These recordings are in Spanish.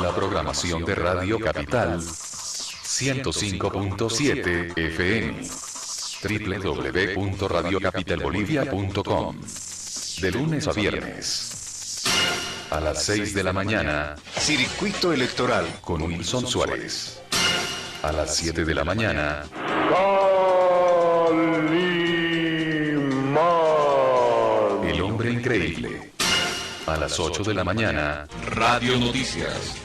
La programación de Radio Capital 105.7 FM. www.radiocapitalbolivia.com. De lunes a viernes. A las 6 de la mañana. Circuito Electoral con Wilson Suárez. A las 7 de la mañana. El hombre increíble. A las 8 de la mañana. Radio Noticias.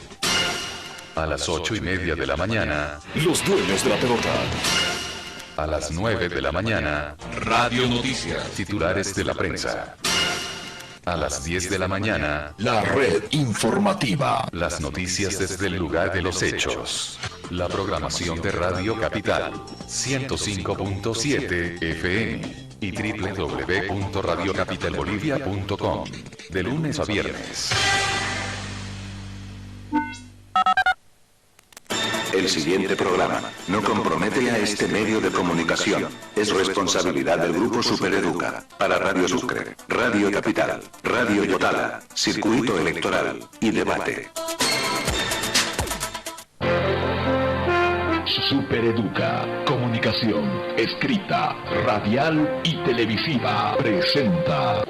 A las 8:30 de la mañana. Los dueños de la pelota. A las 9 de la mañana. Radio Noticias. Titulares de la prensa. A las 10 de la mañana. La red informativa. Las noticias desde el lugar de los hechos. La programación de Radio Capital 105.7 FM y www.radiocapitalbolivia.com. De lunes a viernes. El siguiente programa no compromete a este medio de comunicación. Es responsabilidad del Grupo Supereduca. Para Radio Sucre, Radio Capital, Radio Yotala, Circuito Electoral y Debate. Supereduca, comunicación, escrita, radial y televisiva, presenta...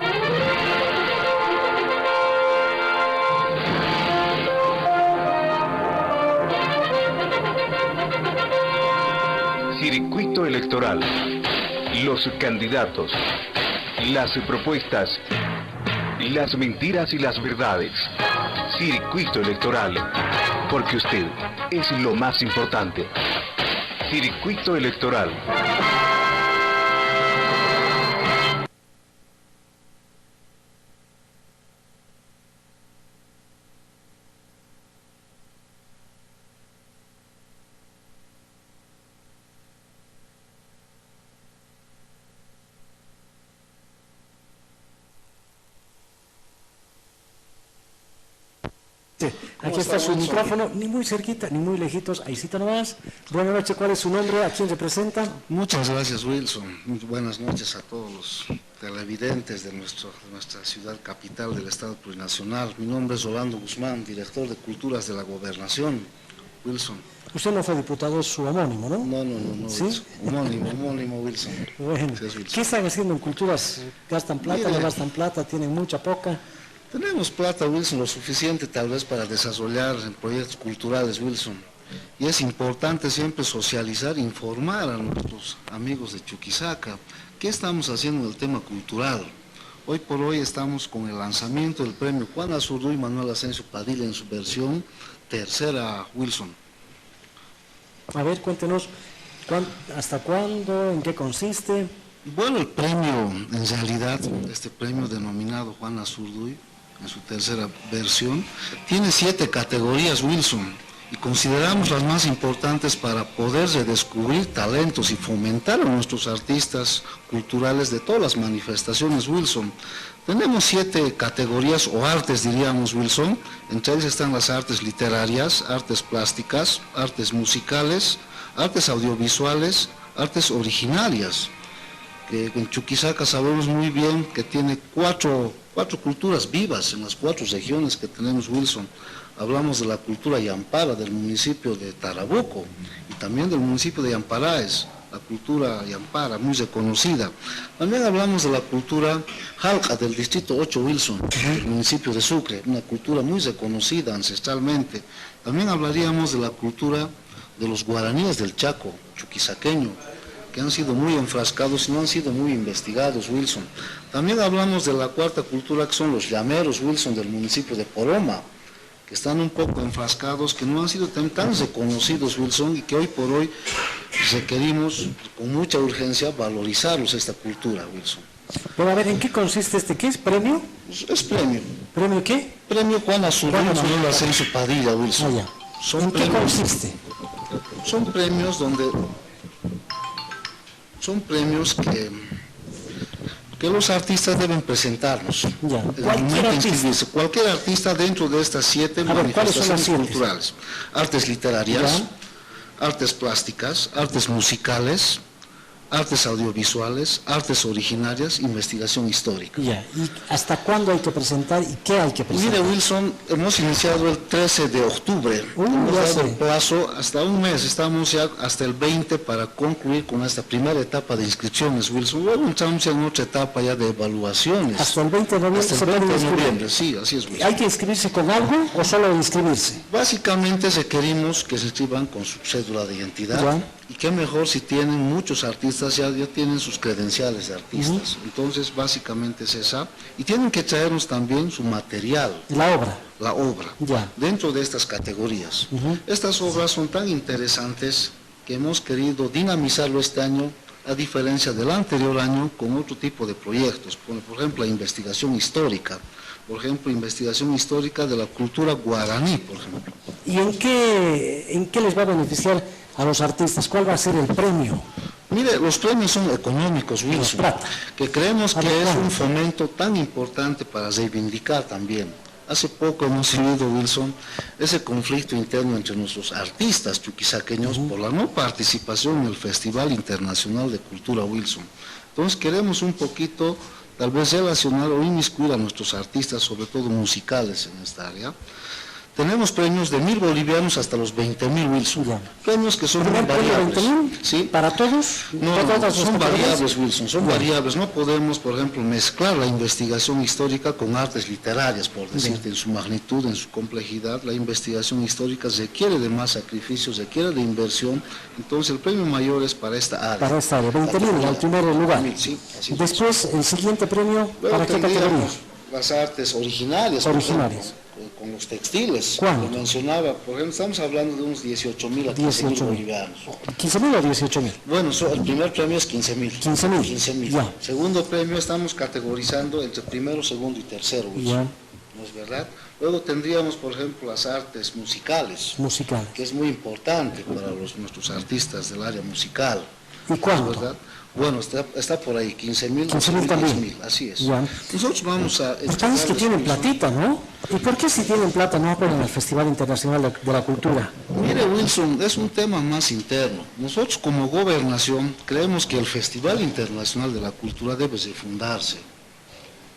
Circuito Electoral. Los candidatos, las propuestas, las mentiras y las verdades. Circuito Electoral, porque usted es lo más importante. Circuito Electoral. Aquí está su micrófono, ni muy cerquita, ni muy lejitos, ahí cita nomás. Buenas noches, ¿cuál es su nombre? ¿A quién representa? Muchas gracias, Wilson. Muy buenas noches a todos los televidentes de nuestra ciudad capital del Estado Plurinacional. Mi nombre es Rolando Guzmán, director de Culturas de la Gobernación. Wilson. Usted no fue diputado, es su homónimo, ¿no? No. ¿Sí? Homónimo, Wilson. Bueno, Sí, Wilson. ¿Qué están haciendo en Culturas? ¿Gastan plata, no gastan plata? ¿Tienen mucha, poca? Tenemos plata, Wilson, lo suficiente tal vez para desarrollar proyectos culturales, Wilson. Y es importante siempre socializar, informar a nuestros amigos de Chuquisaca qué estamos haciendo en el tema cultural. Hoy por hoy estamos con el lanzamiento del premio Juan Azurduy y Manuel Asensio Padilla en su versión tercera, Wilson. A ver, cuéntenos, ¿hasta cuándo? ¿En qué consiste? Bueno, el premio, en realidad, este premio denominado Juan Azurduy, en su tercera versión, tiene 7 categorías, Wilson, y consideramos las más importantes para poder redescubrir talentos y fomentar a nuestros artistas culturales de todas las manifestaciones, Wilson. Tenemos 7 categorías o artes, diríamos, Wilson. Entre ellas están las artes literarias, artes plásticas, artes musicales, artes audiovisuales, artes originarias, que en Chuquisaca sabemos muy bien que tiene cuatro culturas vivas en las 4 regiones que tenemos, Wilson. Hablamos de la cultura Yampara del municipio de Tarabuco y también del municipio de Yamparaes, la cultura Yampara, muy reconocida. También hablamos de la cultura Jalca del distrito 8, Wilson, del municipio de Sucre, una cultura muy reconocida ancestralmente. También hablaríamos de la cultura de los guaraníes del Chaco, chuquisaqueño, que han sido muy enfrascados y no han sido muy investigados, Wilson. También hablamos de la 4ª cultura, que son los llameros, Wilson, del municipio de Poroma, que están un poco enfrascados, que no han sido tan reconocidos, Wilson, y que hoy por hoy requerimos con mucha urgencia valorizarlos, esta cultura, Wilson. Bueno, a ver, ¿en qué consiste este? ¿Qué es premio? Es premio. ¿Premio qué? Premio Juan Azurduy y Manuel Asensio Padilla, Wilson. Ah, ya. ¿En qué consiste? Son premios donde... Son premios que los artistas deben presentarnos. Ya. Cualquier artista dentro de estas 7 manifestaciones culturales. Artes literarias, artes plásticas, artes musicales, artes audiovisuales, artes originarias, investigación histórica. Ya, ¿y hasta cuándo hay que presentar y qué hay que presentar? Mire, Wilson, hemos iniciado el 13 de octubre, hemos ya dado sé. el plazo hasta un mes, estamos ya hasta el 20 para concluir con esta primera etapa de inscripciones, Wilson. Luego entramos en otra etapa ya de evaluaciones. Hasta el 20 de noviembre Hasta el se puede 20 de inscribir. noviembre, sí, así es, Wilson. ¿Hay que inscribirse con algo o solo inscribirse? Básicamente requerimos que se inscriban con su cédula de identidad. Ya. Y qué mejor si tienen muchos artistas, ya tienen sus credenciales de artistas. Entonces, básicamente es esa. Y tienen que traernos también su material, La obra. la obra, Ya. dentro de estas categorías. Estas obras son tan interesantes que hemos querido dinamizarlo este año, a diferencia del anterior año, con otro tipo de proyectos. Por ejemplo, la investigación histórica. Por ejemplo, investigación histórica de la cultura guaraní, por ejemplo. ¿Y en qué les va a beneficiar a los artistas? ¿Cuál va a ser el premio? Mire, los premios son económicos, Wilson, plata. que creemos que es Adecuado. un fomento tan importante para reivindicar también. Hace poco hemos vivido, Wilson, ese conflicto interno entre nuestros artistas chuquisaqueños por la no participación en el Festival Internacional de Cultura Wilson. Entonces queremos un poquito, tal vez relacionar o inmiscuir a nuestros artistas, sobre todo musicales en esta área. Tenemos premios de 1.000 bolivianos hasta los 20.000, Wilson. Ya. Premios que son muy ¿Primer premio variables. 20.000? ¿Sí? ¿Para todos? No, ¿Para todas las son categorías? variables, Wilson, son variables. No podemos, por ejemplo, mezclar la investigación histórica con artes literarias, por decirte, en su magnitud, en su complejidad. La investigación histórica requiere de más sacrificios, requiere de inversión. Entonces, el premio mayor es para esta área. Para esta área, 20.000 al primer lugar. Sí, así es. Después, el siguiente premio, Luego ¿para qué categoría? tendríamos las artes originarias. por Originarias. ejemplo, con los textiles. ¿Cuánto? Lo mencionaba, por ejemplo, estamos hablando de unos 18.000 a 15.000 18.000. bolivianos. ¿15.000 o 18.000? Bueno, el primer premio es 15.000. 15.000. 15.000. Ya. Segundo premio estamos categorizando entre primero, segundo y tercero. Wilson. Ya. ¿No es verdad? Luego tendríamos, por ejemplo, las artes musicales, Musical. que es muy importante para nuestros artistas del área musical. ¿Y ¿No es cuánto? verdad? Bueno, está por ahí, 15.000, 15.000 también. 10.000, así es. Ya. Nosotros vamos a... Los países que tienen platita, ¿no? ¿Y por qué si tienen plata no apoyan al Festival Internacional de la Cultura? Mire, Wilson, es un tema más interno. Nosotros como gobernación creemos que el Festival Internacional de la Cultura debe de fundarse.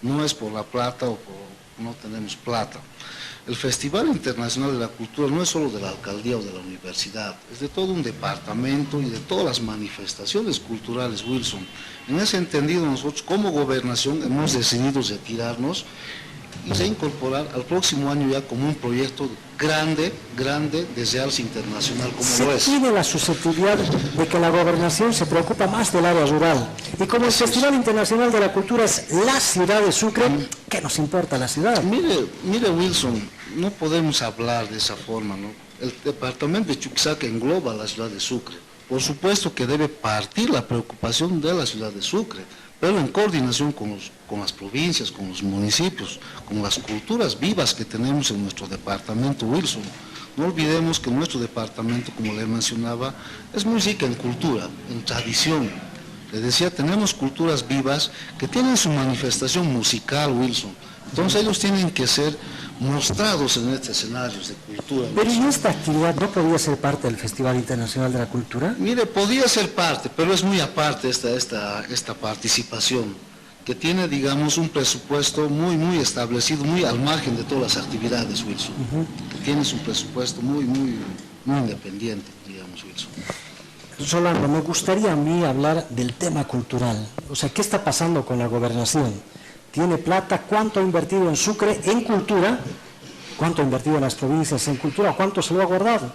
No es por la plata o por no tenemos plata. El Festival Internacional de la Cultura no es solo de la alcaldía o de la universidad, es de todo un departamento y de todas las manifestaciones culturales, Wilson. En ese entendido, nosotros como gobernación hemos decidido retirarnos y reincorporar al próximo año ya como un proyecto grande de realce internacional como Se lo es. tiene la susceptibilidad de que la gobernación se preocupa más del área rural. Y como el Festival Internacional de la Cultura es la ciudad de Sucre, ¿qué nos importa la ciudad? Mire Wilson, no podemos hablar de esa forma, ¿no? El departamento de Chuquisaca engloba a la ciudad de Sucre. Por supuesto que debe partir la preocupación de la ciudad de Sucre, pero en coordinación con las provincias, con los municipios, con las culturas vivas que tenemos en nuestro departamento, Wilson. No olvidemos que nuestro departamento, como le mencionaba, es muy rica en cultura, en tradición. Le decía, tenemos culturas vivas que tienen su manifestación musical, Wilson. Entonces ellos tienen que ser mostrados en estos escenarios de cultura. Pero ¿y Wilson. esta actividad no podría ser parte del Festival Internacional de la Cultura? Mire, podía ser parte, pero es muy aparte esta participación, que tiene, digamos, un presupuesto muy establecido, muy al margen de todas las actividades, Wilson. Que tiene su presupuesto muy independiente, digamos, Wilson. Rolando, me gustaría a mí hablar del tema cultural. O sea, ¿qué está pasando con la gobernación? ¿Tiene plata? ¿Cuánto ha invertido en Sucre en cultura? ¿Cuánto ha invertido en las provincias en cultura? ¿Cuánto se lo ha guardado?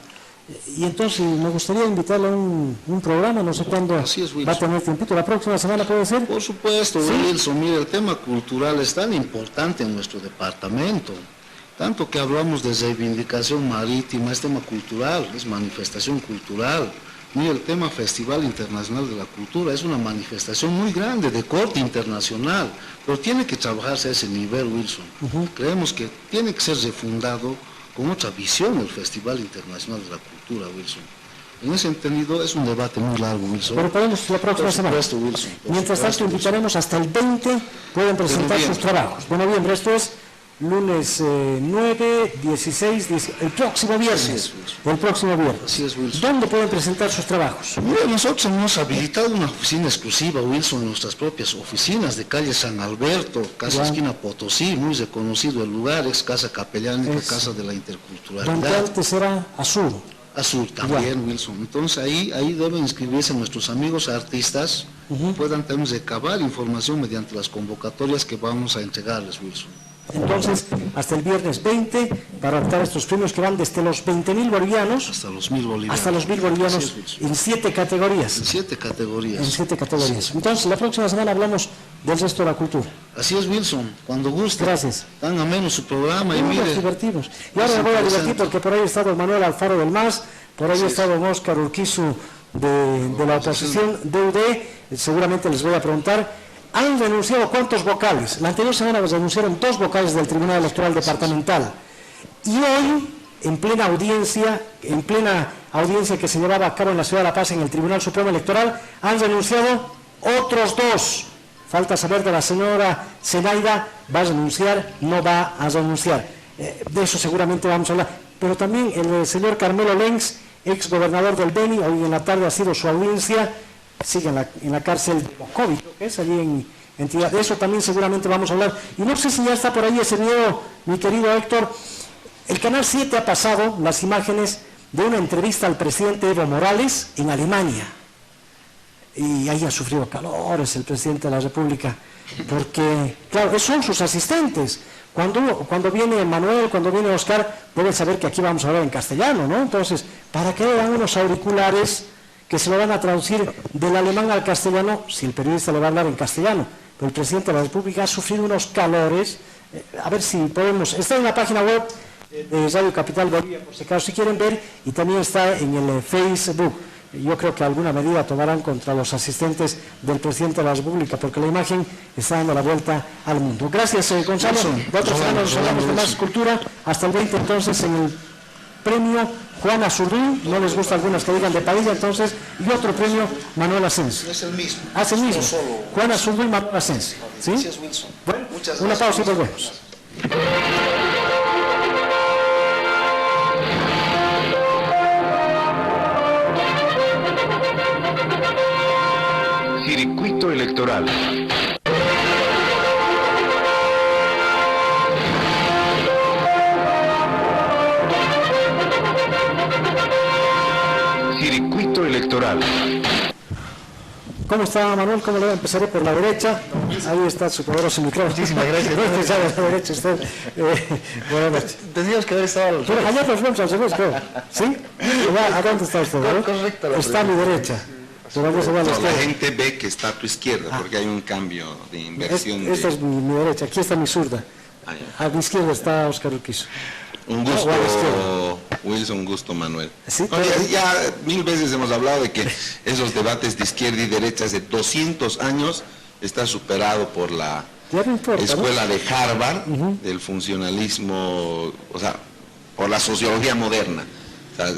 Y entonces me gustaría invitarle a un programa, no sé cuándo Así es, Wilson. va a tener tiempito. ¿La próxima semana puede ser? Por supuesto, Wilson, mire, el tema cultural es tan importante en nuestro departamento. Tanto que hablamos de reivindicación marítima, es tema cultural, es manifestación cultural. Mire, el tema Festival Internacional de la Cultura es una manifestación muy grande, de corte internacional, pero tiene que trabajarse a ese nivel, Wilson. Creemos que tiene que ser refundado con otra visión el Festival Internacional de la Cultura, Wilson. En ese entendido es un debate muy largo, Wilson. Pero podemos la próxima Por semana. supuesto, Wilson. Por Mientras tanto, supuesto, invitaremos hasta el 20, pueden presentar sus noviembre. trabajos. De noviembre, esto es lunes 9, 16, 17, el próximo viernes. Así es, Wilson. El próximo viernes. Así es, Wilson. ¿Dónde pueden presentar sus trabajos? Mira, nosotros hemos habilitado una oficina exclusiva, Wilson, en nuestras propias oficinas de calle San Alberto, Casa Ya. Esquina Potosí, muy reconocido el lugar, ex Casa Capellánica, Es- Casa de la Donde Interculturalidad. antes era Azul. Azul también, Wilson. Entonces ahí deben inscribirse nuestros amigos artistas, puedan también recabar información mediante las convocatorias que vamos a entregarles, Wilson. Entonces, hasta el viernes 20, para optar estos premios que van desde los 20.000 bolivianos Hasta los 1.000 bolivianos. hasta los 1.000 Así bolivianos es, Wilson. en 7 categorías. En 7 categorías. En 7 categorías. Entonces, la próxima semana hablamos del resto de la cultura. Así es, Wilson, cuando guste. Gracias. Tan ameno su programa y Nos mire. divertimos. Y ahora Es me voy a divertir interesante. porque por ahí ha estado Manuel Alfaro del MAS, por ahí Así ha es. estado Óscar Urquizu de la oposición de UD, seguramente les voy a preguntar. Han renunciado cuántos vocales. La anterior semana renunciaron 2 vocales del Tribunal Electoral Departamental. Y hoy, en plena audiencia que se llevaba a cabo en la Ciudad de La Paz en el Tribunal Supremo Electoral, han renunciado otros 2. Falta saber de la señora Zenaida, ¿va a renunciar? No va a renunciar. De eso seguramente vamos a hablar. Pero también el señor Carmelo Lenz, ex gobernador del Beni, hoy en la tarde ha sido su audiencia, sigue en la cárcel de Mocovi, creo que es allí en entidad. De eso también seguramente vamos a hablar. Y no sé si ya está por ahí ese video, mi querido Héctor. El Canal 7 ha pasado las imágenes de una entrevista al presidente Evo Morales en Alemania. Y ahí ha sufrido calores el presidente de la República, porque, claro, son sus asistentes. Cuando viene Manuel, cuando viene Oscar, deben saber que aquí vamos a hablar en castellano, ¿no? Entonces, ¿para qué le dan unos auriculares que se lo van a traducir del alemán al castellano si el periodista le va a hablar en castellano? Pero el presidente de la República ha sufrido unos calores. A ver si podemos... Está en la página web de Radio Capital Bolivia, por si acaso si quieren ver, y también está en el Facebook. Yo creo que alguna medida tomarán contra los asistentes del presidente de la República, porque la imagen está dando la vuelta al mundo. Gracias, Gonzalo. De otra semana nos hablamos de más cultura. Hasta el 20, entonces, en el premio Juan Azurduy. No les gusta algunas que digan de Padilla, entonces. Y otro premio, Manuel Asensio. Es el mismo. Ah, es el mismo. Solo. Juan Azurduy y Manuel Asensio. ¿Sí? Gracias, Wilson. Bueno, Muchas una gracias. pausa y volvemos. Circuito electoral. Circuito electoral. ¿Cómo está, Manuel? ¿Cómo le va? Empezaré por la derecha. Ahí está su poderoso micrófono. Muchísimas gracias. No empezar a la derecha usted. Buenas noches. Tendríamos que haber estado al Pero allá nos vemos al revés, creo. ¿Sí? ¿A dónde está usted? ¿verdad? Correcta la Está a mi derecha. Pero vamos a ver a la No, la izquierda. gente ve que está a tu izquierda porque hay un cambio de inversión. Esta es mi derecha, aquí está mi zurda. Ah, ya. A mi izquierda está Óscar Urquizu. Un o a la izquierda. gusto, Wilson, un gusto, Manuel. Sí, No, pero- ya 1000 veces hemos hablado de que esos debates de izquierda y derecha hace 200 años está superado por la Ya no importa, ¿no? escuela de Harvard, del funcionalismo, o sea, por la sociología moderna. O sea,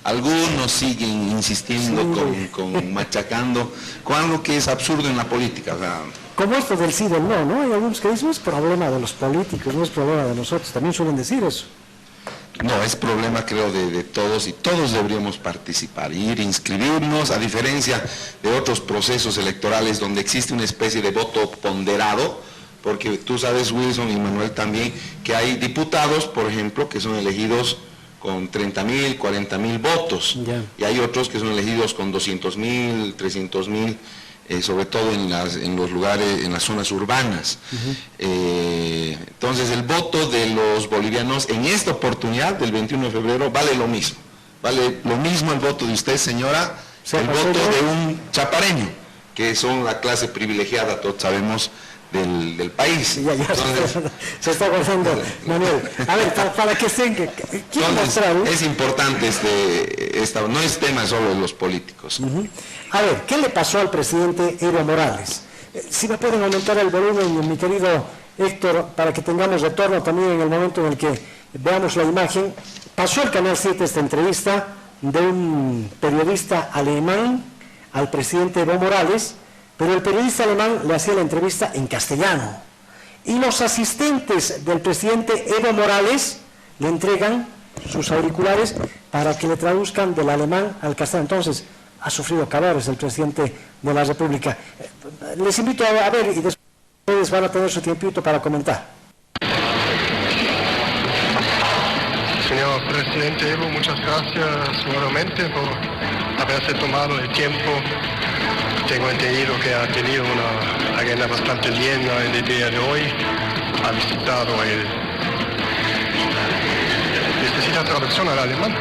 algunos siguen insistiendo Sí. con machacando con algo que es absurdo en la política. O sea, Como esto del sí y del no, ¿no? Hay algunos que dicen, no es problema de los políticos, no es problema de nosotros. También suelen decir eso. no, es problema creo de todos y todos deberíamos participar, ir, inscribirnos, a diferencia de otros procesos electorales donde existe una especie de voto ponderado, porque tú sabes, Wilson y Manuel también, que hay diputados, por ejemplo, que son elegidos con 30.000, 40.000 votos, Ya. y hay otros que son elegidos con 200.000, 300.000, sobre todo en los lugares, en las zonas urbanas. Entonces el voto de los bolivianos en esta oportunidad del 21 de febrero vale lo mismo. Vale lo mismo el voto de usted, señora, Sí, el pues, voto yo- de un chapareño, que son la clase privilegiada, todos sabemos, del país. Ya, Entonces, se está acordando, Manuel. A ver, para que estén, quiero entonces, mostrar. es importante no es tema solo de los políticos. A ver, ¿qué le pasó al presidente Evo Morales? Si me pueden aumentar el volumen, mi querido Héctor, para que tengamos retorno también en el momento en el que veamos la imagen. Pasó el Canal 7 esta entrevista de un periodista alemán al presidente Evo Morales, pero el periodista alemán le hacía la entrevista en castellano. Y los asistentes del presidente Evo Morales le entregan sus auriculares para que le traduzcan del alemán al castellano. Entonces, ha sufrido calores el presidente de la República. Les invito a ver y después ustedes van a tener su tiempito para comentar. Señor presidente Evo, muchas gracias nuevamente por haberse tomado el tiempo. Tengo entendido que ha tenido una agenda bastante llena en el día de hoy. Ha visitado ¿Necesita traducción al alemán?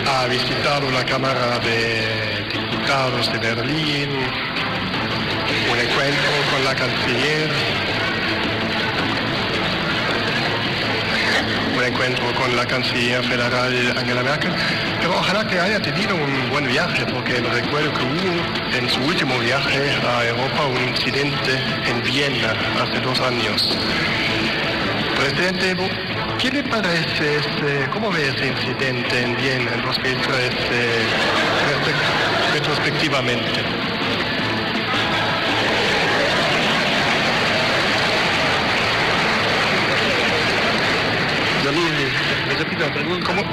Ha visitado la Cámara de Diputados de Berlín, un encuentro con la canciller, un encuentro con la canciller federal Angela Merkel, pero ojalá que haya tenido un buen viaje, porque recuerdo que hubo en su último viaje a Europa un incidente en Viena hace 2 años. Presidente Evo, ¿qué le parece cómo ve ese incidente en Viena en 2013 retrospectivamente?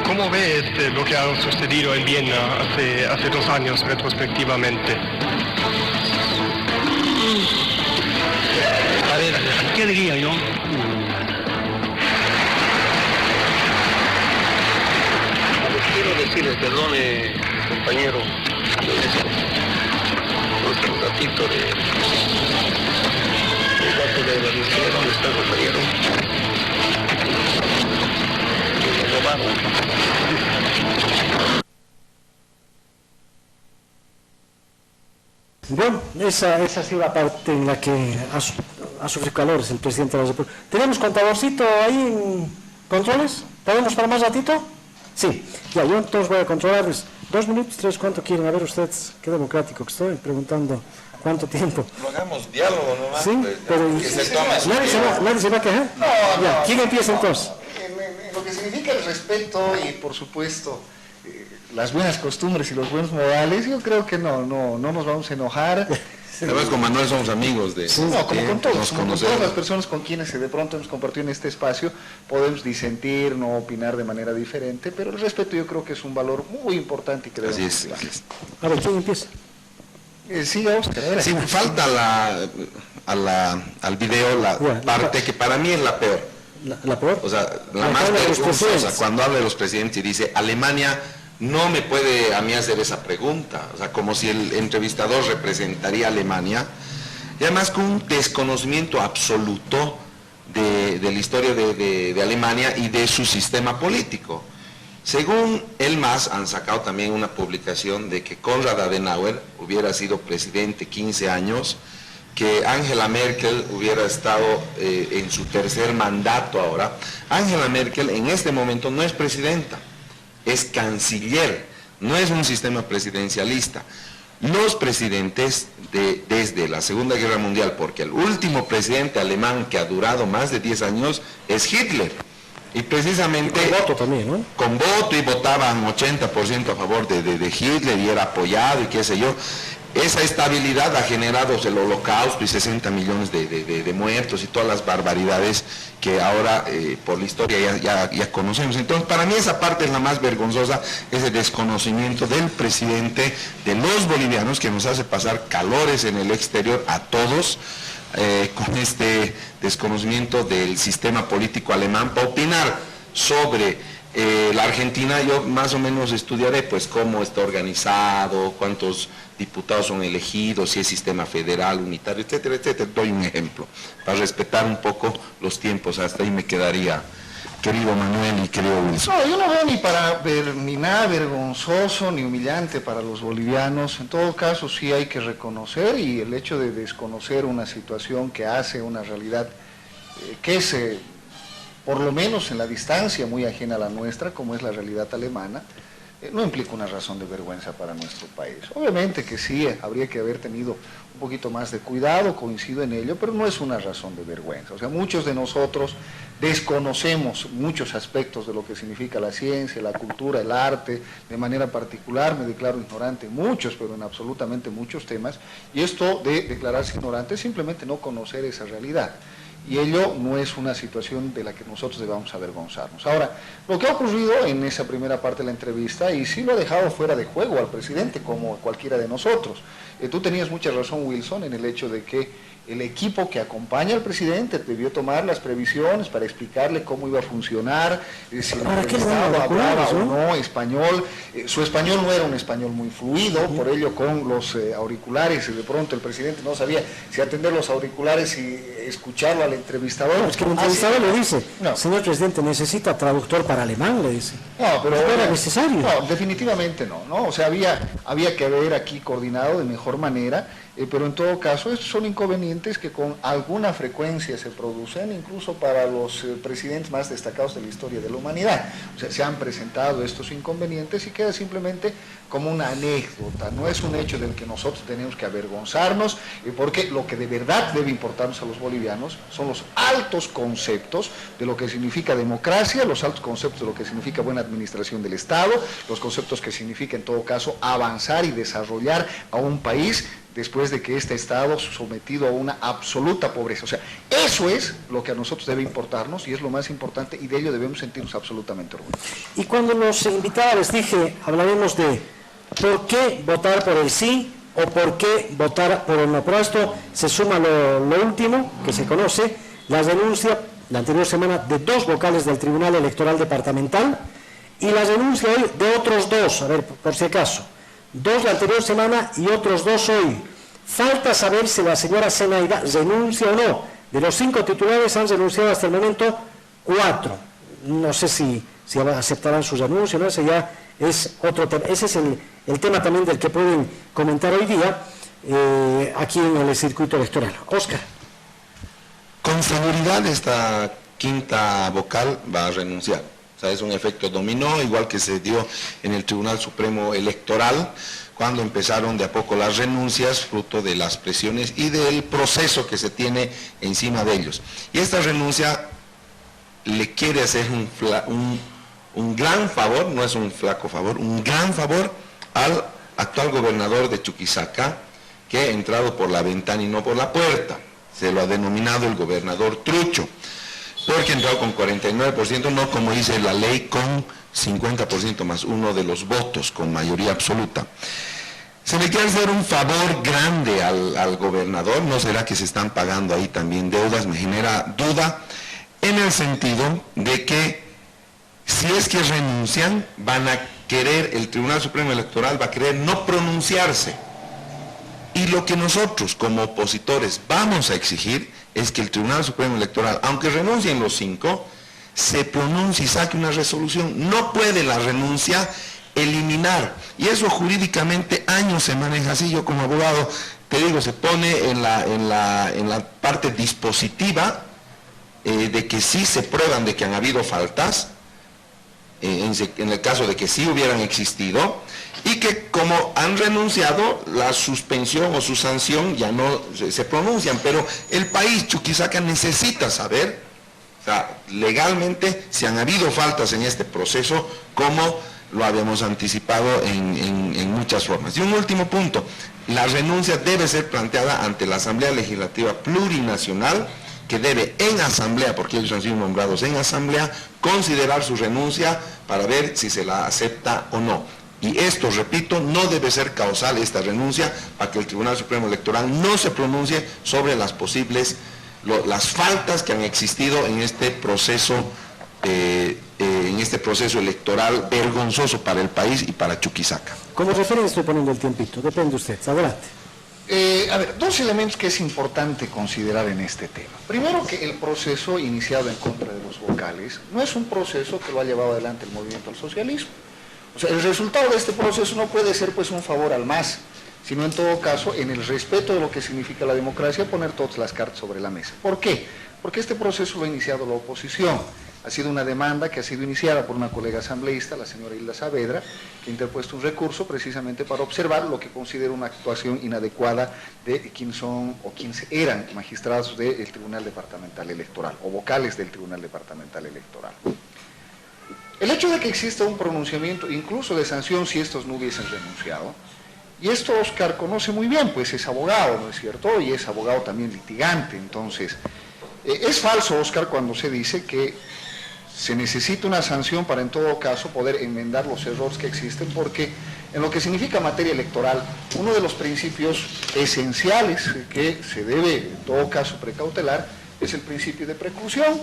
¿Cómo ve lo que ha sucedido en Viena hace 2 años retrospectivamente? A ver, ¿qué diría yo? Quiero decirles, perdone, compañero, un ratito de dato de la lista. ¿Dónde está, compañero? Me robaron. Bueno, esa ha sido la parte en la que ha sufrido calores el presidente de la República. ¿Tenemos contadorcito ahí en controles? ¿Tenemos para más ratito? Sí, ya, yo entonces voy a controlarles 2 minutos, 3, ¿cuánto quieren? A ver ustedes, qué democrático que estoy, preguntando cuánto tiempo. No hagamos diálogo nomás. Sí, pero que se tome su nadie se va a quejar. No, ya, ¿quién empieza entonces? En lo que significa el respeto y, por supuesto, las buenas costumbres y los buenos modales, yo creo que no nos vamos a enojar. Además, con Manuel somos amigos de... Sí, no, como con todos, nos con todas las personas con quienes de pronto hemos compartido en este espacio, podemos disentir, no opinar de manera diferente, pero el respeto yo creo que es un valor muy importante y que debemos Así es. A ver, ¿quién empieza? Sí, Oscar, a ver. Sí, falta al video la parte que para mí es la peor. ¿La peor? O sea, la más vergonzosa, cuando habla de los presidentes y dice, Alemania no me puede a mí hacer esa pregunta, o sea, como si el entrevistador representaría a Alemania, y además con un desconocimiento absoluto de la historia de Alemania y de su sistema político. Según él más, han sacado también una publicación de que Konrad Adenauer hubiera sido presidente 15 años, que Angela Merkel hubiera estado en su 3er mandato ahora. Angela Merkel en este momento no es presidenta, es canciller, no es un sistema presidencialista. Los presidentes desde la Segunda Guerra Mundial, porque el último presidente alemán que ha durado más de 10 años es Hitler. Y precisamente... Con voto también, ¿no? Con voto, y votaban 80% a favor de Hitler y era apoyado y qué sé yo. Esa estabilidad ha generado el holocausto y 60 millones de muertos y todas las barbaridades que ahora por la historia ya conocemos. Entonces, para mí esa parte es la más vergonzosa, ese desconocimiento del presidente, de los bolivianos, que nos hace pasar calores en el exterior a todos, con este desconocimiento del sistema político alemán. Para opinar sobre la Argentina, yo más o menos estudiaré pues cómo está organizado, cuántos diputados son elegidos, si es sistema federal, unitario, etcétera, etcétera. Doy un ejemplo, para respetar un poco los tiempos. Hasta ahí me quedaría, querido Manuel y querido Wilson. No, yo no veo ni nada vergonzoso ni humillante para los bolivianos. En todo caso, sí hay que reconocer, y el hecho de desconocer una situación que hace una realidad que es, por lo menos en la distancia, muy ajena a la nuestra, como es la realidad alemana, no implica una razón de vergüenza para nuestro país. Obviamente que sí, habría que haber tenido un poquito más de cuidado, coincido en ello, pero no es una razón de vergüenza. O sea, muchos de nosotros desconocemos muchos aspectos de lo que significa la ciencia, la cultura, el arte, de manera particular me declaro ignorante en muchos, pero en absolutamente muchos temas, y esto de declararse ignorante es simplemente no conocer esa realidad. Y ello no es una situación de la que nosotros debamos avergonzarnos. Ahora, lo que ha ocurrido en esa primera parte de la entrevista, y sí lo ha dejado fuera de juego al presidente, como cualquiera de nosotros. Tú tenías mucha razón, Wilson, en el hecho de que el equipo que acompaña al presidente debió tomar las previsiones para explicarle cómo iba a funcionar, si el entrevistado hablaba o no español. Su español no era un español muy fluido, por ello con los auriculares, y de pronto el presidente no sabía si atender los auriculares y escucharlo al entrevistador. No, es que el entrevistador le dice, señor presidente, necesita traductor para alemán, le dice. No, pero no era necesario. No, definitivamente no. O sea, había que haber aquí coordinado de mejor manera, pero en todo caso estos son inconvenientes que con alguna frecuencia se producen, incluso para los presidentes más destacados de la historia de la humanidad. O sea, se han presentado estos inconvenientes y queda simplemente como una anécdota, no es un hecho del que nosotros tenemos que avergonzarnos, porque lo que de verdad debe importarnos a los bolivianos son los altos conceptos de lo que significa democracia, los altos conceptos de lo que significa buena administración del Estado, los conceptos que significa en todo caso avanzar y desarrollar a un país después de que este Estado sometido a una absoluta pobreza. O sea, eso es lo que a nosotros debe importarnos y es lo más importante, y de ello debemos sentirnos absolutamente orgullosos. Y cuando los invitaba les dije, hablaremos de por qué votar por el sí o por qué votar por el no. Pero a esto se suma lo último que se conoce, la denuncia la anterior semana de 2 vocales del Tribunal Electoral Departamental y la denuncia hoy de otros 2, a ver, por si acaso. 2 la anterior semana y otros 2 hoy. Falta saber si la señora Zenaida renuncia o no. De los 5 titulares han renunciado hasta el momento 4. No sé si aceptarán su renuncio, ¿no? Ese ya es otro tema. Ese es el tema también del que pueden comentar hoy día aquí en el circuito electoral. Óscar. Con seguridad esta 5ª vocal va a renunciar. O sea, es un efecto dominó, igual que se dio en el Tribunal Supremo Electoral, cuando empezaron de a poco las renuncias, fruto de las presiones y del proceso que se tiene encima de ellos. Y esta renuncia le quiere hacer un gran favor, no es un flaco favor, un gran favor al actual gobernador de Chuquisaca, que ha entrado por la ventana y no por la puerta. Se lo ha denominado el gobernador trucho, porque ha entrado con 49%, no como dice la ley, con 50% más 1 de los votos, con mayoría absoluta. Se le quiere hacer un favor grande al gobernador, ¿no será que se están pagando ahí también deudas? Me genera duda, en el sentido de que si es que renuncian, van a querer, el Tribunal Supremo Electoral va a querer no pronunciarse. Y lo que nosotros como opositores vamos a exigir es que el Tribunal Supremo Electoral, aunque renuncien los 5, se pronuncie y saque una resolución. No puede la renuncia eliminar, y eso jurídicamente años se maneja así. Yo como abogado te digo, se pone en la parte dispositiva de que sí se prueban de que han habido faltas, en el caso de que sí hubieran existido, y que como han renunciado, la suspensión o su sanción ya no se pronuncian. Pero el país, Chuquisaca, necesita saber, o sea, legalmente, si han habido faltas en este proceso, como lo habíamos anticipado en muchas formas. Y un último punto, la renuncia debe ser planteada ante la Asamblea Legislativa Plurinacional, que debe en asamblea, porque ellos han sido nombrados en asamblea, considerar su renuncia para ver si se la acepta o no. Y esto, repito, no debe ser causal esta renuncia para que el Tribunal Supremo Electoral no se pronuncie sobre las posibles, las faltas que han existido en este proceso electoral vergonzoso para el país y para Chuquisaca. Como referencia estoy poniendo el tiempito, depende de usted, adelante. A ver, 2 elementos que es importante considerar en este tema. Primero, que el proceso iniciado en contra de los vocales no es un proceso que lo ha llevado adelante el movimiento al socialismo. O sea, el resultado de este proceso no puede ser pues un favor al MAS, sino en todo caso, en el respeto de lo que significa la democracia, poner todas las cartas sobre la mesa. ¿Por qué? Porque este proceso lo ha iniciado la oposición. Ha sido una demanda que ha sido iniciada por una colega asambleísta, la señora Hilda Saavedra, que ha interpuesto un recurso precisamente para observar lo que considera una actuación inadecuada de quienes son o quienes eran magistrados del Tribunal Departamental Electoral o vocales del Tribunal Departamental Electoral. El hecho de que exista un pronunciamiento incluso de sanción si estos no hubiesen renunciado, y esto Oscar conoce muy bien, pues es abogado, ¿no es cierto? Y es abogado también litigante, entonces, es falso, Oscar, cuando se dice que se necesita una sanción para en todo caso poder enmendar los errores que existen, porque en lo que significa materia electoral, uno de los principios esenciales que se debe en todo caso precautelar es el principio de preclusión.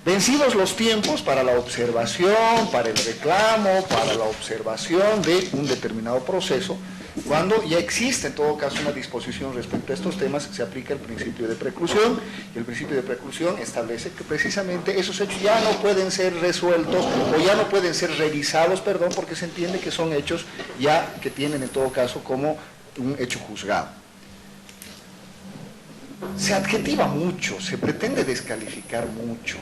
Vencidos los tiempos para la observación, para el reclamo, para la observación de un determinado proceso, cuando ya existe en todo caso una disposición respecto a estos temas, se aplica el principio de preclusión, y el principio de preclusión establece que precisamente esos hechos ya no pueden ser resueltos o ya no pueden ser revisados, perdón, porque se entiende que son hechos ya que tienen en todo caso como un hecho juzgado. Se adjetiva mucho, se pretende descalificar mucho.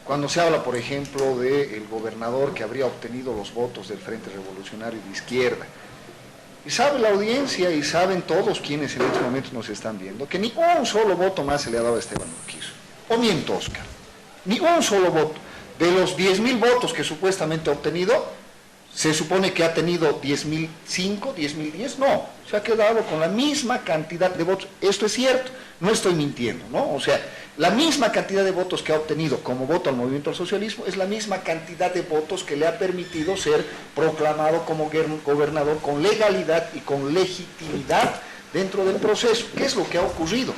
Cuando se habla, por ejemplo, del gobernador que habría obtenido los votos del Frente Revolucionario de Izquierda, y sabe la audiencia y saben todos quienes en estos momentos nos están viendo, que ni un solo voto más se le ha dado a Esteban Urquizu. O miento, Oscar, ni un solo voto. De los 10.000 votos que supuestamente ha obtenido, se supone que ha tenido 10.005, 10.010, no, se ha quedado con la misma cantidad de votos. Esto es cierto, no estoy mintiendo, ¿no? O sea, la misma cantidad de votos que ha obtenido como voto al movimiento al socialismo es la misma cantidad de votos que le ha permitido ser proclamado como gobernador con legalidad y con legitimidad dentro del proceso. ¿Qué es lo que ha ocurrido?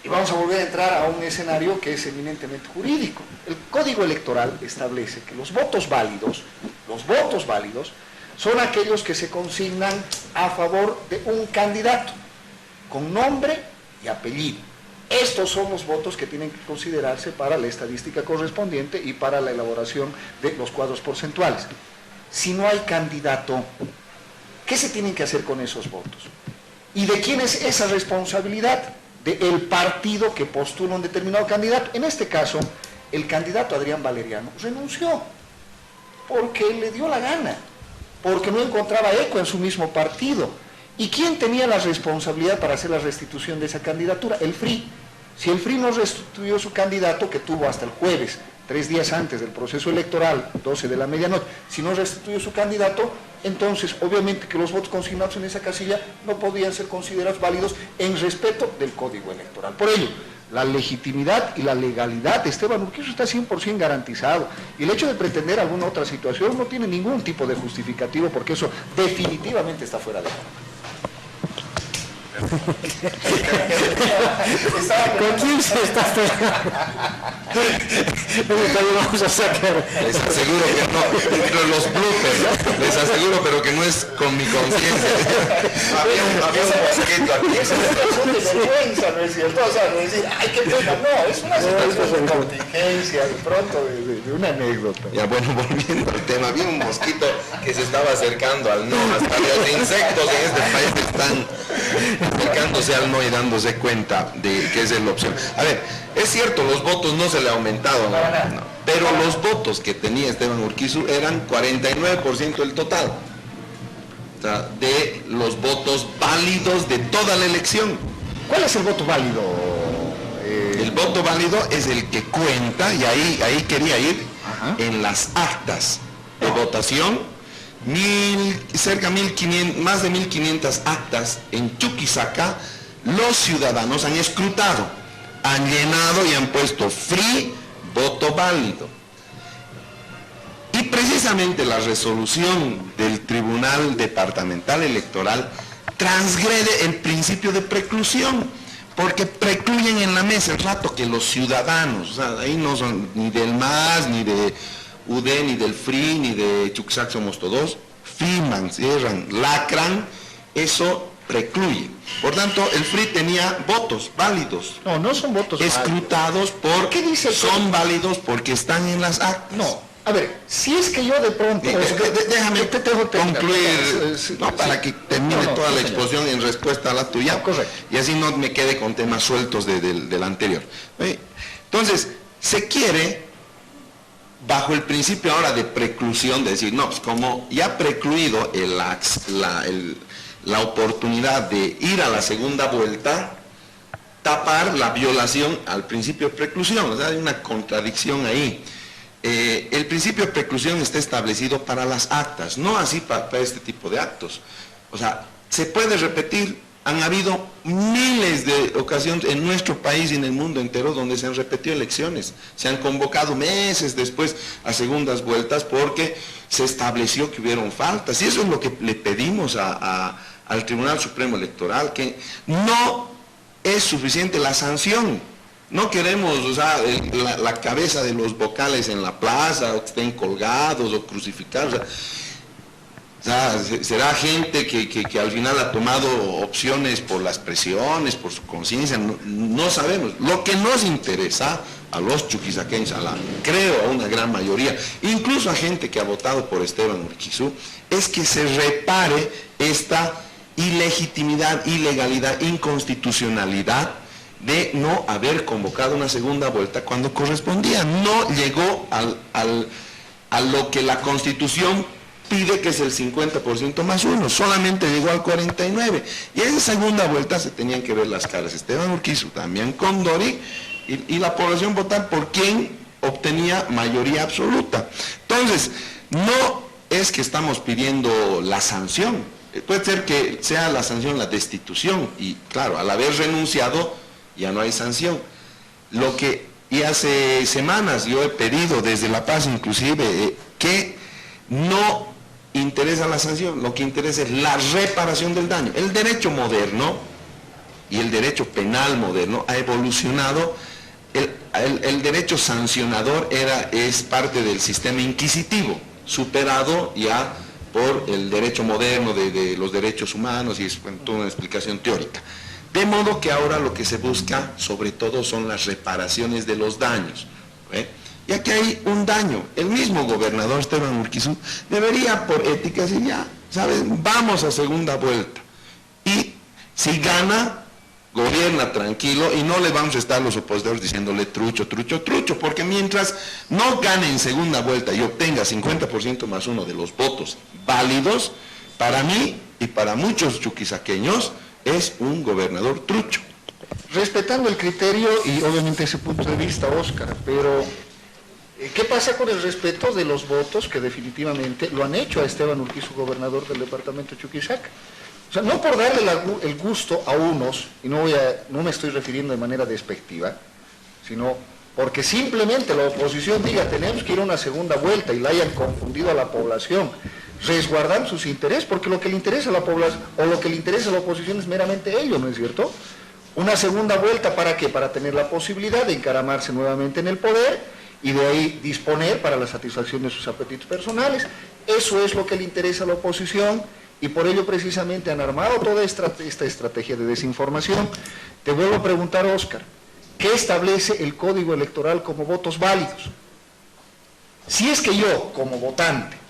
Y vamos a volver a entrar a un escenario que es eminentemente jurídico. El Código Electoral establece que los votos válidos son aquellos que se consignan a favor de un candidato, con nombre y apellido. Estos son los votos que tienen que considerarse para la estadística correspondiente y para la elaboración de los cuadros porcentuales. Si no hay candidato, ¿qué se tienen que hacer con esos votos? ¿Y de quién es esa responsabilidad? Del partido que postula un determinado candidato. En este caso, el candidato Adrián Valeriano renunció porque le dio la gana, porque no encontraba eco en su mismo partido. ¿Y quién tenía la responsabilidad para hacer la restitución de esa candidatura? El FRI. Si el FRI no restituyó su candidato, que tuvo hasta el jueves, 3 días antes del proceso electoral, 12 de la medianoche, si no restituyó su candidato, entonces obviamente que los votos consignados en esa casilla no podían ser considerados válidos en respeto del Código Electoral. Por ello, la legitimidad y la legalidad de Esteban Urquizu está 100% garantizado, y el hecho de pretender alguna otra situación no tiene ningún tipo de justificativo, porque eso definitivamente está fuera de norma. ¿Con quién se está pegando? Vamos a sacar. Les aseguro que no, entre los bloopers, les aseguro, pero que no es con mi conciencia. Había un mosquito aquí. Es una situación de vergüenza, ¿no es cierto? O sea, no decir, ay, qué pena, no, es una situación de contingencia, de pronto, de una anécdota. Ya, bueno, volviendo al tema, había un mosquito que se estaba acercando al no, hasta los insectos en este país están acercándose al no y dándose cuenta de que esa es la opción. A ver, es cierto, los votos no se le ha aumentado, no, pero los votos que tenía Esteban Urquizu eran 49% del total, o sea, de los votos válidos de toda la elección. ¿Cuál es el voto válido? El voto válido es el que cuenta, y ahí quería ir, en las actas de votación. Cerca de 1.500, más de 1.500 actas en Chuquisaca, los ciudadanos han escrutado, han llenado y han puesto FRI, voto válido. Y precisamente la resolución del Tribunal Departamental Electoral transgrede el principio de preclusión, porque precluyen en la mesa el rato que los ciudadanos, o sea, ahí no son ni del MAS, ni de UD, ni del FRI, ni de Chuquisaca somos todos, firman, cierran, lacran, eso precluye. Por tanto, el FRI tenía votos válidos. No, no son votos escrutados por... ¿Qué dice? Son válidos porque están en las actas. No, a ver, si es que yo de pronto... Déjame concluir, no, para que termine toda la exposición en respuesta a la tuya, correcto. Y así no me quede con temas sueltos del anterior. Entonces, se quiere, bajo el principio ahora de preclusión, de decir, no, pues como ya precluido la oportunidad de ir a la segunda vuelta, tapar la violación al principio de preclusión. O sea, hay una contradicción ahí. El principio de preclusión está establecido para las actas, no así para este tipo de actos. O sea, se puede repetir. Han habido miles de ocasiones en nuestro país y en el mundo entero donde se han repetido elecciones. Se han convocado meses después a segundas vueltas porque se estableció que hubieron faltas. Y eso es lo que le pedimos al Tribunal Supremo Electoral, que no es suficiente la sanción. No queremos, o sea, la cabeza de los vocales en la plaza, o que estén colgados o crucificados. O sea, será gente que al final ha tomado opciones por las presiones, por su conciencia, no sabemos. Lo que nos interesa a los chuquisaqueños, creo a una gran mayoría, incluso a gente que ha votado por Esteban Urquizú, es que se repare esta ilegitimidad, ilegalidad, inconstitucionalidad de no haber convocado una segunda vuelta cuando correspondía. No llegó a lo que la Constitución pide, que es el 50% más uno, solamente llegó al 49%. Y en esa segunda vuelta se tenían que ver las caras Esteban Urquizú, también Condori, y la población votar por quien obtenía mayoría absoluta. Entonces, no es que estamos pidiendo la sanción, puede ser que sea la sanción la destitución, y claro, al haber renunciado ya no hay sanción. Lo que, y hace semanas yo he pedido desde La Paz inclusive, que no interesa la sanción, lo que interesa es la reparación del daño. El derecho moderno y el derecho penal moderno ha evolucionado. El derecho sancionador es parte del sistema inquisitivo, superado ya por el derecho moderno de los derechos humanos, y es toda una explicación teórica. De modo que ahora lo que se busca sobre todo son las reparaciones de los daños. Y aquí hay un daño. El mismo gobernador Esteban Urquizú debería, por ética, decir, ya, ¿sabes? Vamos a segunda vuelta. Y si gana, gobierna tranquilo, y no le vamos a estar los opositores diciéndole trucho, trucho, trucho, porque mientras no gane en segunda vuelta y obtenga 50% más uno de los votos válidos, para mí y para muchos chuquisaqueños es un gobernador trucho. Respetando el criterio y obviamente ese punto de vista, Óscar, pero ¿qué pasa con el respeto de los votos que definitivamente lo han hecho a Esteban Urquizú, gobernador del departamento de Chuquisaca? O sea, no por darle el gusto a unos, y no me estoy refiriendo de manera despectiva, sino porque simplemente la oposición diga tenemos que ir a una segunda vuelta y la hayan confundido a la población, resguardan sus intereses, porque lo que le interesa a la población o lo que le interesa a la oposición es meramente ello, ¿no es cierto? Una segunda vuelta, ¿para qué? Para tener la posibilidad de encaramarse nuevamente en el poder y de ahí disponer para la satisfacción de sus apetitos personales. Eso es lo que le interesa a la oposición, y por ello precisamente han armado toda esta estrategia de desinformación. Te vuelvo a preguntar, Óscar, ¿qué establece el Código Electoral como votos válidos? Si es que yo como votante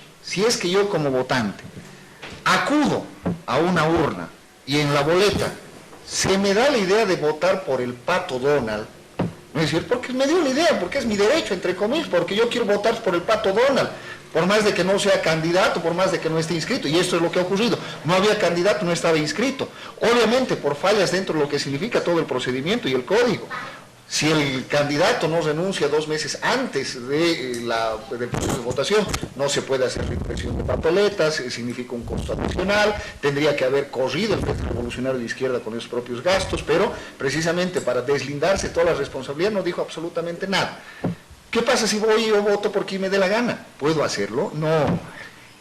acudo a una urna y en la boleta se me da la idea de votar por el Pato Donald, ¿no es cierto? Porque me dio la idea, porque es mi derecho, entre comillas, porque yo quiero votar por el Pato Donald, por más de que no sea candidato, por más de que no esté inscrito, y esto es lo que ha ocurrido. No había candidato, no estaba inscrito, obviamente por fallas dentro de lo que significa todo el procedimiento y el código. Si el candidato no renuncia 2 meses antes del proceso de votación, no se puede hacer la impresión de papeletas, significa un costo adicional, tendría que haber corrido el Frente Revolucionario de Izquierda con esos propios gastos, pero precisamente para deslindarse toda la responsabilidad no dijo absolutamente nada. ¿Qué pasa si voy y yo voto por quien me dé la gana? ¿Puedo hacerlo? No.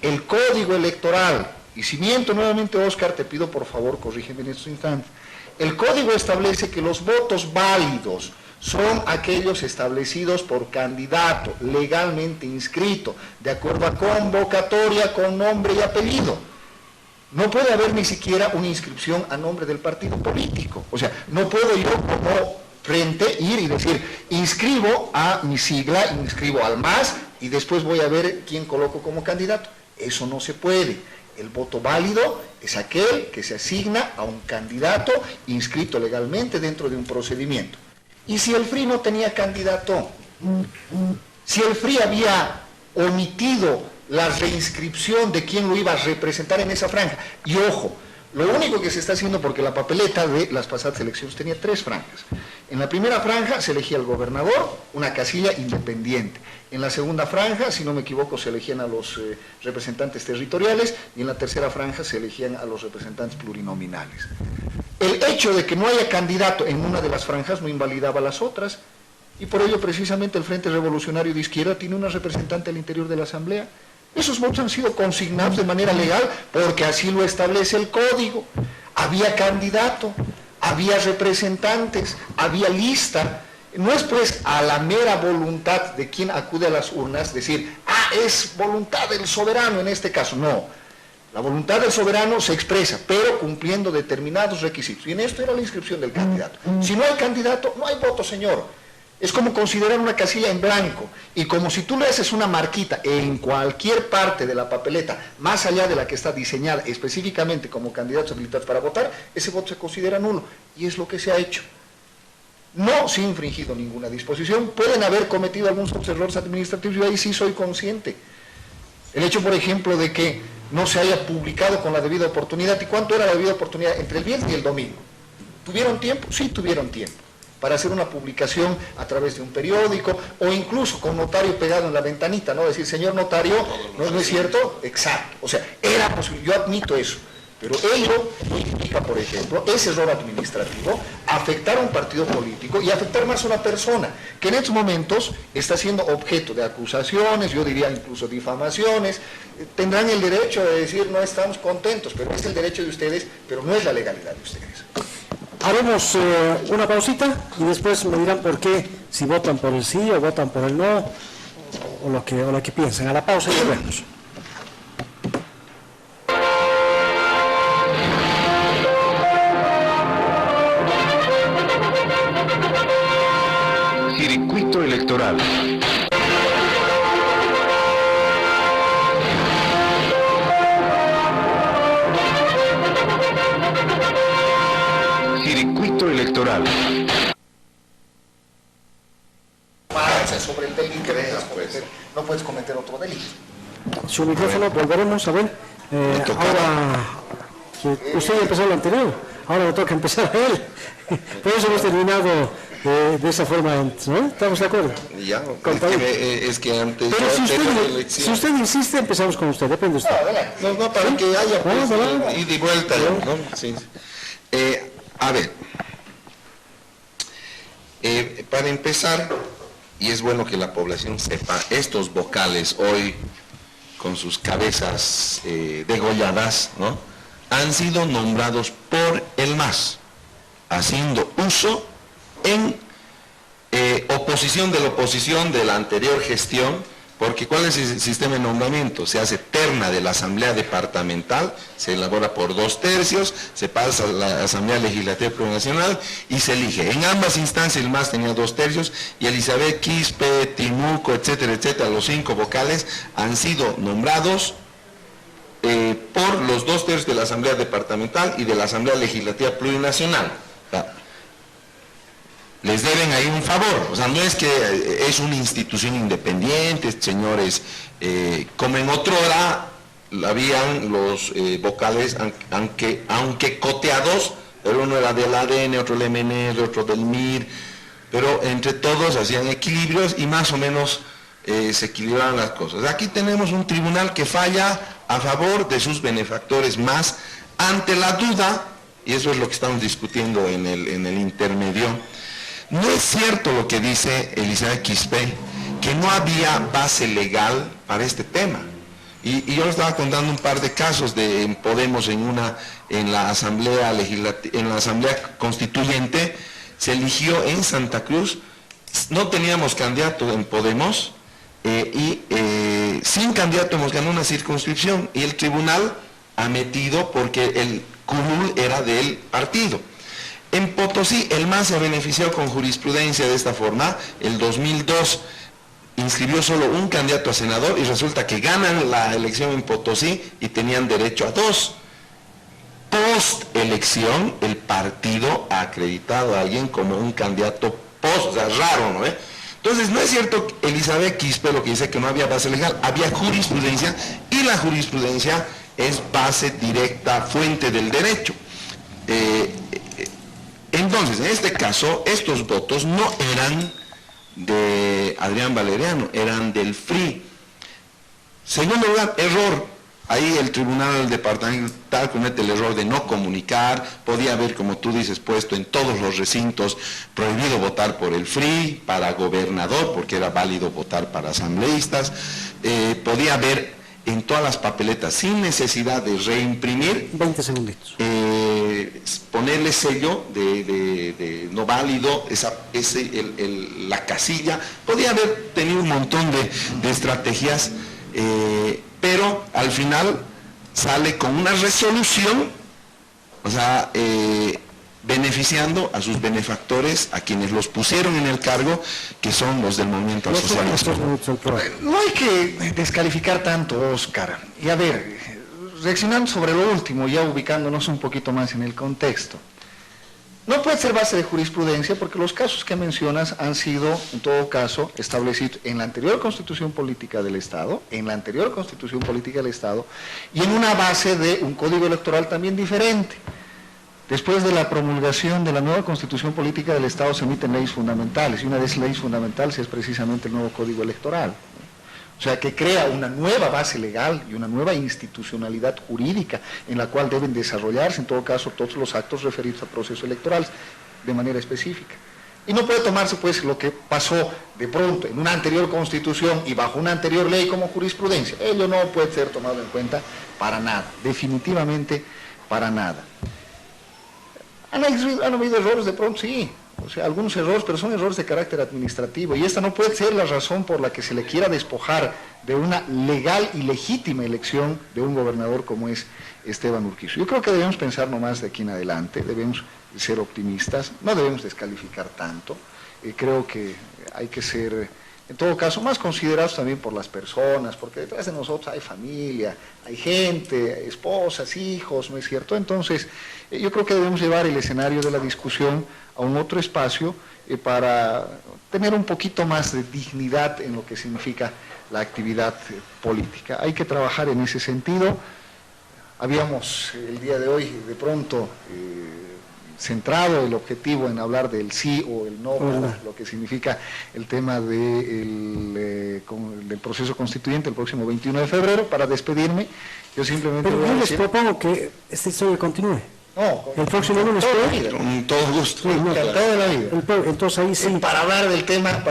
El Código Electoral, y si miento nuevamente, Óscar, te pido por favor, corrígeme en estos instantes. El Código establece que los votos válidos son aquellos establecidos por candidato legalmente inscrito, de acuerdo a convocatoria con nombre y apellido. No puede haber ni siquiera una inscripción a nombre del partido político. O sea, no puedo yo como frente ir y decir, inscribo a mi sigla, inscribo al MAS y después voy a ver quién coloco como candidato. Eso no se puede. El voto válido es aquel que se asigna a un candidato inscrito legalmente dentro de un procedimiento. ¿Y si el FRI no tenía candidato? Si el FRI había omitido la reinscripción de quién lo iba a representar en esa franja. Y ojo, lo único que se está haciendo, porque la papeleta de las pasadas elecciones tenía 3 franjas. En la primera franja se elegía al gobernador, una casilla independiente. En la segunda franja, si no me equivoco, se elegían a los representantes territoriales, y en la tercera franja se elegían a los representantes plurinominales. El hecho de que no haya candidato en una de las franjas no invalidaba las otras, y por ello precisamente el Frente Revolucionario de Izquierda tiene una representante al interior de la Asamblea. Esos votos han sido consignados de manera legal porque así lo establece el código. Había candidato, había representantes, había lista. No es pues a la mera voluntad de quien acude a las urnas decir, es voluntad del soberano en este caso. No, la voluntad del soberano se expresa, pero cumpliendo determinados requisitos. Y en esto era la inscripción del candidato. Si no hay candidato, no hay voto, señor. Es como considerar una casilla en blanco, y como si tú le haces una marquita en cualquier parte de la papeleta, más allá de la que está diseñada específicamente como candidatos habilitados para votar, ese voto se considera nulo, y es lo que se ha hecho. No se ha infringido ninguna disposición, pueden haber cometido algunos errores administrativos, yo ahí sí soy consciente. El hecho, por ejemplo, de que no se haya publicado con la debida oportunidad, ¿y cuánto era la debida oportunidad? Entre el viernes y el domingo. ¿Tuvieron tiempo? Sí, tuvieron tiempo para hacer una publicación a través de un periódico, o incluso con notario pegado en la ventanita, ¿no? Decir, señor notario, ¿no es cierto? Exacto. O sea, era posible, yo admito eso, pero ello no implica, por ejemplo, ese error administrativo, afectar a un partido político y afectar más a una persona, que en estos momentos está siendo objeto de acusaciones, yo diría incluso difamaciones. Tendrán el derecho de decir, no estamos contentos, pero es el derecho de ustedes, pero no es la legalidad de ustedes. Haremos una pausita y después me dirán por qué, si votan por el sí o votan por el no, o lo que piensen. A la pausa y volvemos. Circuito electoral. Circuito electoral. Sobre el delito no puedes cometer otro delito. Su micrófono, volveremos a ver. Ahora, usted empezó lo anterior, ahora le toca empezar a él. Por eso hemos terminado de esa forma antes, ¿no? ¿Estamos de acuerdo? Ya, es que antes... Pero si usted insiste, empezamos con usted, depende de usted. No, para que haya pues, ida y vuelta, ¿no? Sí. A ver, para empezar, y es bueno que la población sepa, estos vocales hoy, con sus cabezas degolladas, ¿no?, han sido nombrados por el MAS, haciendo uso en oposición de la oposición de la anterior gestión, porque ¿cuál es el sistema de nombramiento? Se hace terna de la Asamblea Departamental, se elabora por 2/3, se pasa a la Asamblea Legislativa Plurinacional y se elige. En ambas instancias el MAS tenía 2/3 y Elizabeth Quispe, Timuco, etcétera, etcétera, los 5 vocales han sido nombrados por los 2/3 de la Asamblea Departamental y de la Asamblea Legislativa Plurinacional. Les deben ahí un favor, o sea, no es que es una institución independiente, señores, como en otrora habían los vocales, aunque coteados, pero uno era del ADN, otro del MNR, otro del MIR, pero entre todos hacían equilibrios y más o menos se equilibraban las cosas. Aquí tenemos un tribunal que falla a favor de sus benefactores más ante la duda, y eso es lo que estamos discutiendo en el intermedio. No es cierto lo que dice Elizabeth Quispe, que no había base legal para este tema. Y yo les estaba contando un par de casos en Podemos en la Asamblea Constituyente, se eligió en Santa Cruz, no teníamos candidato en Podemos, y sin candidato hemos ganado una circunscripción, y el tribunal ha metido porque el curul era del partido. En Potosí, el MAS se ha beneficiado con jurisprudencia de esta forma. El 2002 inscribió solo un candidato a senador y resulta que ganan la elección en Potosí y tenían derecho a 2. Post elección, el partido ha acreditado a alguien como un candidato post, o sea, raro, ¿no? Entonces, no es cierto, Elizabeth Quispe, lo que dice que no había base legal, había jurisprudencia, y la jurisprudencia es base directa, fuente del derecho. Entonces, en este caso, estos votos no eran de Adrián Valeriano, eran del FRI. Segundo lugar, error. Ahí el tribunal departamental comete el error de no comunicar, podía haber, como tú dices, puesto en todos los recintos prohibido votar por el FRI, para gobernador, porque era válido votar para asambleístas, podía haber en todas las papeletas, sin necesidad de reimprimir, 20 segunditos. Ponerle sello de no válido, la casilla, podía haber tenido un montón de estrategias, pero al final sale con una resolución, o sea, beneficiando a sus benefactores, a quienes los pusieron en el cargo, que son los del movimiento al socialismo. No hay que descalificar tanto, Óscar. Y a ver, reaccionando sobre lo último, ya ubicándonos un poquito más en el contexto. No puede ser base de jurisprudencia porque los casos que mencionas han sido, en todo caso, establecidos en la anterior Constitución Política del Estado, y en una base de un código electoral también diferente. Después de la promulgación de la nueva Constitución Política del Estado se emiten leyes fundamentales, y una de esas leyes fundamentales es precisamente el nuevo Código Electoral. O sea, que crea una nueva base legal y una nueva institucionalidad jurídica en la cual deben desarrollarse, en todo caso, todos los actos referidos al proceso electoral de manera específica. Y no puede tomarse, pues, lo que pasó de pronto en una anterior Constitución y bajo una anterior ley como jurisprudencia. Ello no puede ser tomado en cuenta para nada, definitivamente para nada. ¿Han habido errores de pronto? Sí. O sea, algunos errores, pero son errores de carácter administrativo, y esta no puede ser la razón por la que se le quiera despojar de una legal y legítima elección de un gobernador como es Esteban Urquizo. Yo creo que debemos pensar nomás de aquí en adelante, debemos ser optimistas, no debemos descalificar tanto, creo que hay que ser, en todo caso, más considerados también por las personas, porque detrás de nosotros hay familia, hay gente, esposas, hijos, ¿no es cierto? Entonces, yo creo que debemos llevar el escenario de la discusión a un otro espacio para tener un poquito más de dignidad en lo que significa la actividad política. Hay que trabajar en ese sentido. Habíamos el día de hoy de pronto centrado el objetivo en hablar del sí o el no, lo que significa el tema del proceso constituyente el próximo 21 de febrero. Para despedirme, yo simplemente Pero voy a yo les decir... propongo que esta historia continúe. No, el próximo lunes con todo gusto. Encantado de la vida. Entonces ahí sí. Para hablar del tema,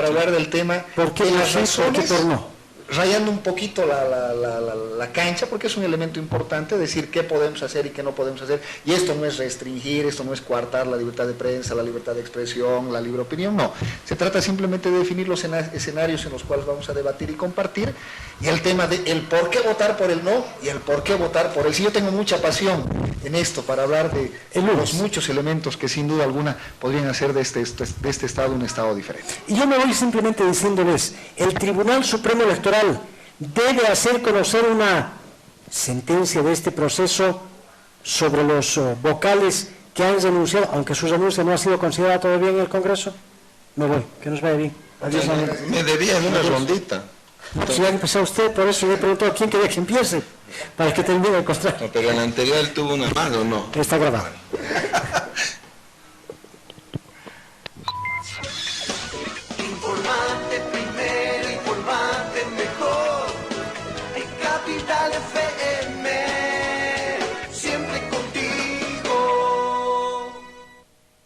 ¿por qué las sí, razones, por qué por no? Rayando un poquito la cancha, porque es un elemento importante decir qué podemos hacer y qué no podemos hacer, y esto no es restringir, esto no es coartar la libertad de prensa, la libertad de expresión, la libre opinión, no. Se trata simplemente de definir los escenarios en los cuales vamos a debatir y compartir, y el tema de el por qué votar por el no y el por qué votar por el sí. Yo tengo mucha pasión en esto para hablar de los muchos elementos que sin duda alguna podrían hacer de este Estado un Estado diferente. Y yo me voy simplemente diciéndoles, el Tribunal Supremo Electoral debe hacer conocer una sentencia de este proceso sobre los vocales que han renunciado, aunque su renuncia no ha sido considerada todavía en el Congreso. Me voy, que nos vaya bien. Adiós. Me debía una rondita. Si ya empezó usted, por eso le he preguntado a quién quería que empiece, para que termine el contrato. No, pero en la anterior él tuvo una más, ¿o no? Está grabado.